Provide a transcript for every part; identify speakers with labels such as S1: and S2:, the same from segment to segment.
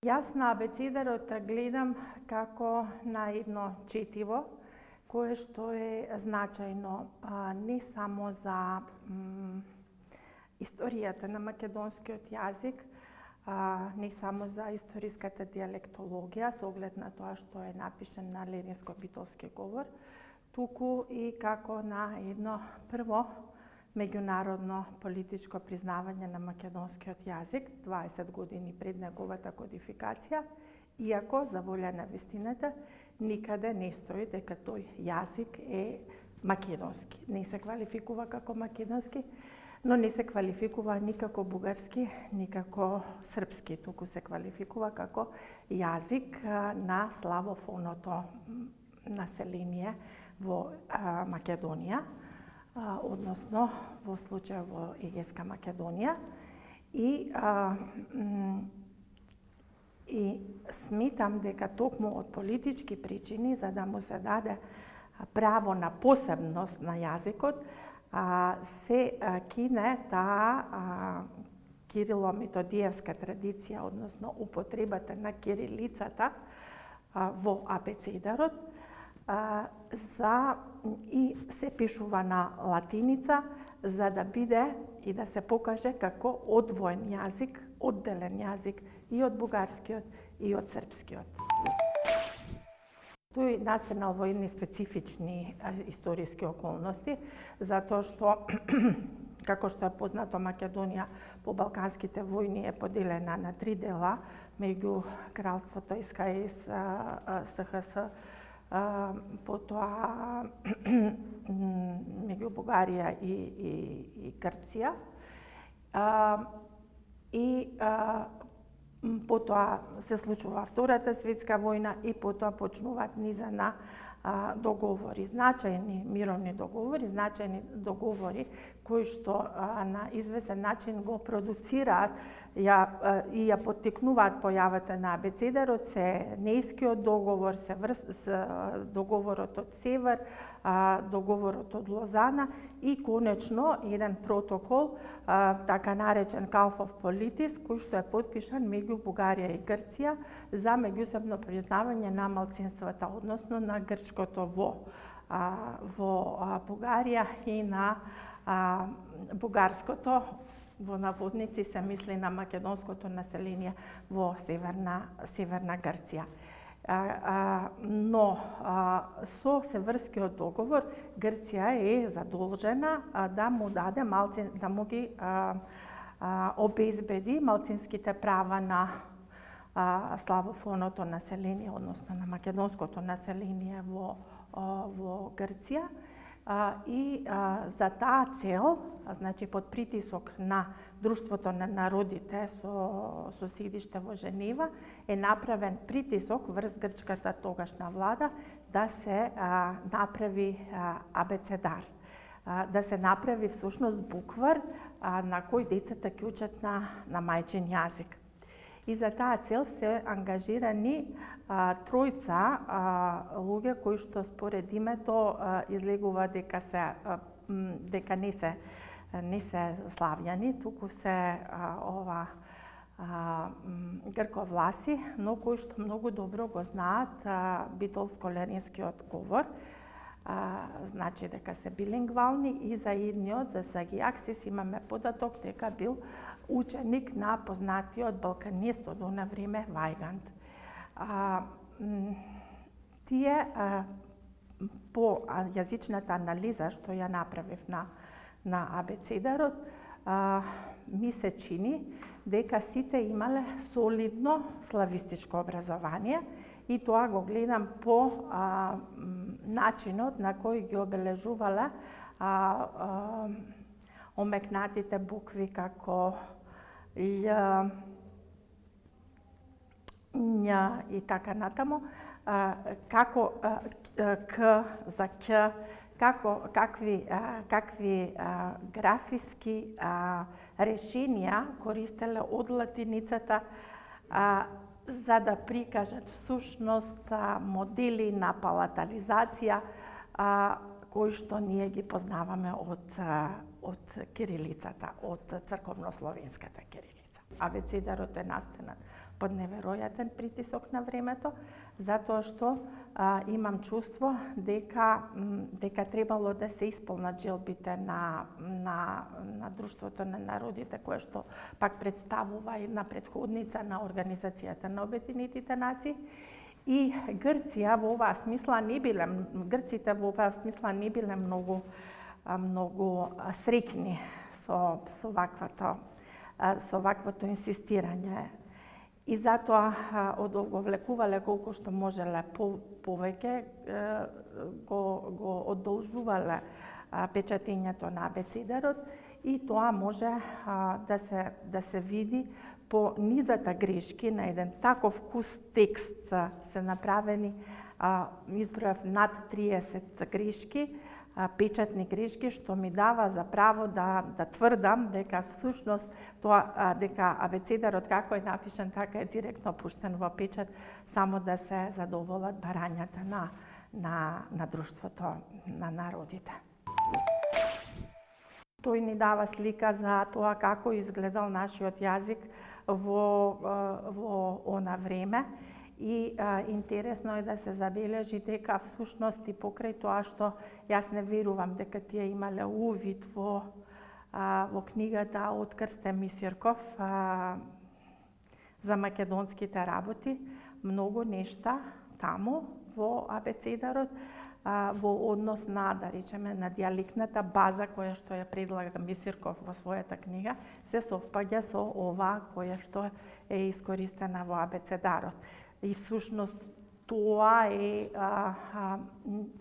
S1: Јас на абецедарот гледам како на едно четиво, кое што е значајно не само за историјата на македонскиот јазик, не само за историската диалектологија, со оглед на тоа што е напишан на ленинско-битолски говор, туку и како на едно прво меѓународно политичко признавање на македонскиот јазик 20 години пред неговата кодификација, иако, за волја на вистината, никаде не стои дека тој јазик е македонски. Не се квалификува како македонски, но не се квалификува ни како бугарски, ни како српски, туку се квалификува како јазик на славофоното население во Македонија, односно во случај во Егејска Македонија. И сметам дека токму од политички причини, за да му се даде право на посебност на јазикот, се кине таа кирило-методиевска традиција, односно употребата на кирилицата во абецедарот, и се пишува на латиница, за да биде и да се покаже како одвоен јазик, одделен јазик и од бугарскиот и од српскиот. Тој настанал во едни специфични историски околности, затоа што, како што е познато, Македонија по Балканските војни е поделена на 3 дела, меѓу кралството СХС, СХС, потоа меѓу Бугарија и Грција. Потоа се случува Втората светска војна и потоа почнуваат низа на договори, значајни мировни договори, значајни договори кои што на известен начин го продуцираат и ја поттикнуваат појавата на абецедарот, се Нејскиот договор, се договорот од Север, договорот од Лозана и конечно еден протокол, така наречен Калфов политис, кој што е потпишан меѓу Бугарија и Грција за меѓусебно признавање на малцинствата, односно на грчкото во Бугарија и на бугарското, во наводници се мисли на македонското население во Северна Грција. Но со Севрскиот договор Грција е задолжена да му даде да му ги обезбеди малцинските права на славофоното население, односно на македонското население во Грција. И за таа цел, значи под притисок на Друштвото на народите со седиште во Женева, е направен притисок врз грчката тогашна влада да се направи абецедар, да се направи всушност буквар на кој децата ќе учат на мајчин јазик. И за таа цел се ангажирани тројца луѓе кои што според името излегува дека не се славјани, туку се грковласи, но кои што многу добро го знаат битолско-ленинскиот говор, значи дека се билингвални и за едниот, за Сагиаксис, имаме податок дека бил ученик на познатиот балканист од она време Вајгант. Тие по јазичната анализа што ја направив на абецедарот, ми се чини дека сите имале солидно славистичко образование и тоа го гледам по начинот на кој ги обележувале омекнатите букви како Л, Њ и така натаму, како К за Ќ, какви графиски решенија користеле од латиницата за да прикажат всушност модели на палатализација кои што ние ги познаваме од кирилицата, од црковнословенската кирилица. Абецедарот е настанат под неверојатен притисок на времето, затоа што имам чувство дека требало да се исполнат желбите на Друштвото на народите, кое што пак представува една предходница на Организацијата на Обединетите нации. И Грците во оваа смисла не биле многу среќни со ваквото инсистирање. И затоа одолговлекувале колку што можеле повеќе, го одолжувале печатењето на абецедарот, и тоа може да се види по низата грешки на еден таков кус текст се направени, избројав над 30 грешки, печатни грешки, што ми дава за право да тврдам дека всушност дека абецедарот како е напишан, така е директно пуштен во печат, само да се задоволат барањата на Друштвото на народите. Тој ни дава слика за тоа како изгледал нашиот јазик во она време. И интересно е да се забележи дека всушност и покрај тоа што јас не верувам дека тие имале увид во книгата од Крстен Мисирков за македонските работи, многу нешта таму во абецедарот во однос на, да речеме, на дијалектната база која што ја предлага Мисирков во својата книга, се совпаѓа со ова која што е искористена во абецедарот. И всушност тоа е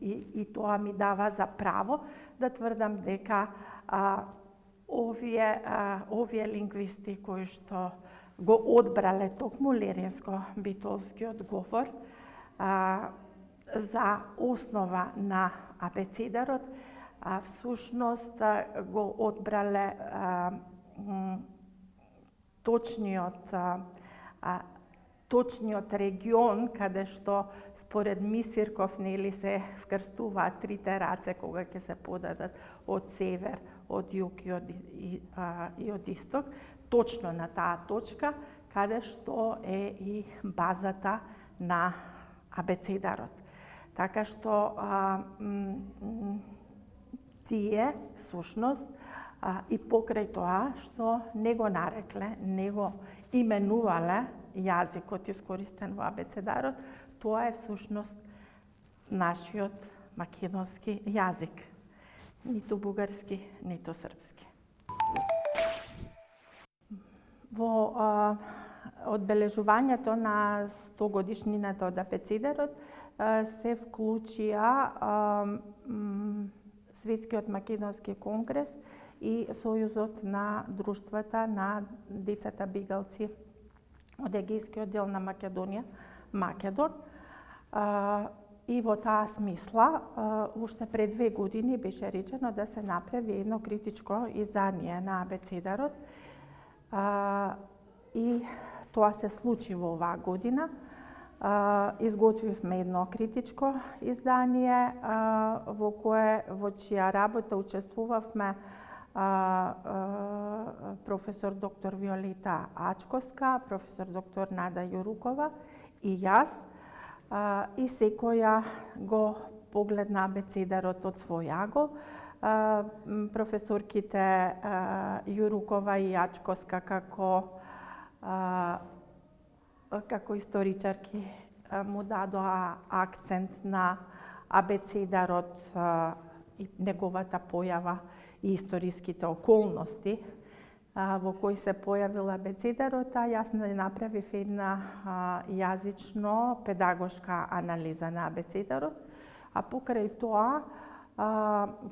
S1: и тоа ми дава за право да тврдам дека овие лингвисти кои што го одбрале токму леринско-битолскиот говор за основа на абецедарот, всушност го одбрале точниот регион каде што според Мисирков се вкрстуваат трите раце кога ќе се подадат од север, од југ и од исток, точно на таа точка каде што е и базата на абецедарот. Така што тие всушност и покрај тоа што не го нарекле, не го именувале јазикот искористен во абецедарот, тоа е всушност нашиот македонски јазик. Ниту бугарски, ниту српски. Во одбележувањето на 100 годишнината од абецедарот се вклучија Светскиот македонски конгрес и Сојузот на друштвата на децата бигалци од Егејскиот дел на Македонија, Македон. И во таа смисла, уште пред 2 години беше речено да се направи едно критичко издание на абецедарот. И тоа се случи во оваа година. Изготвивме едно критичко издание во чија работа учествувавме професор доктор Виолета Ачковска, професор доктор Нада Јурукова и јас, и секоја го погледна абецедарот од свој агол. Професорките Јурукова и Ачковска како историчарки му дадоа акцент на абецедарот и неговата појава и историските околности во кои се појавил абецедарот, јас не направив една јазично-педагошка анализа на абецедарот, а покрај тоа,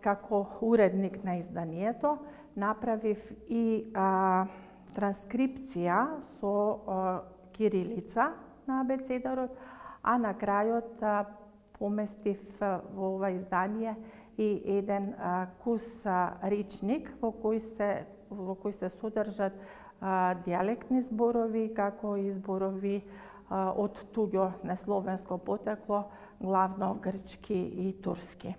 S1: како уредник на изданието, направив и транскрипција со кирилица на абецедарот, а на крајот поместив во ова издание и еден кус речник во кој се содржат дијалектни зборови, како и зборови од туѓо несловенско потекло, главно грчки и турски.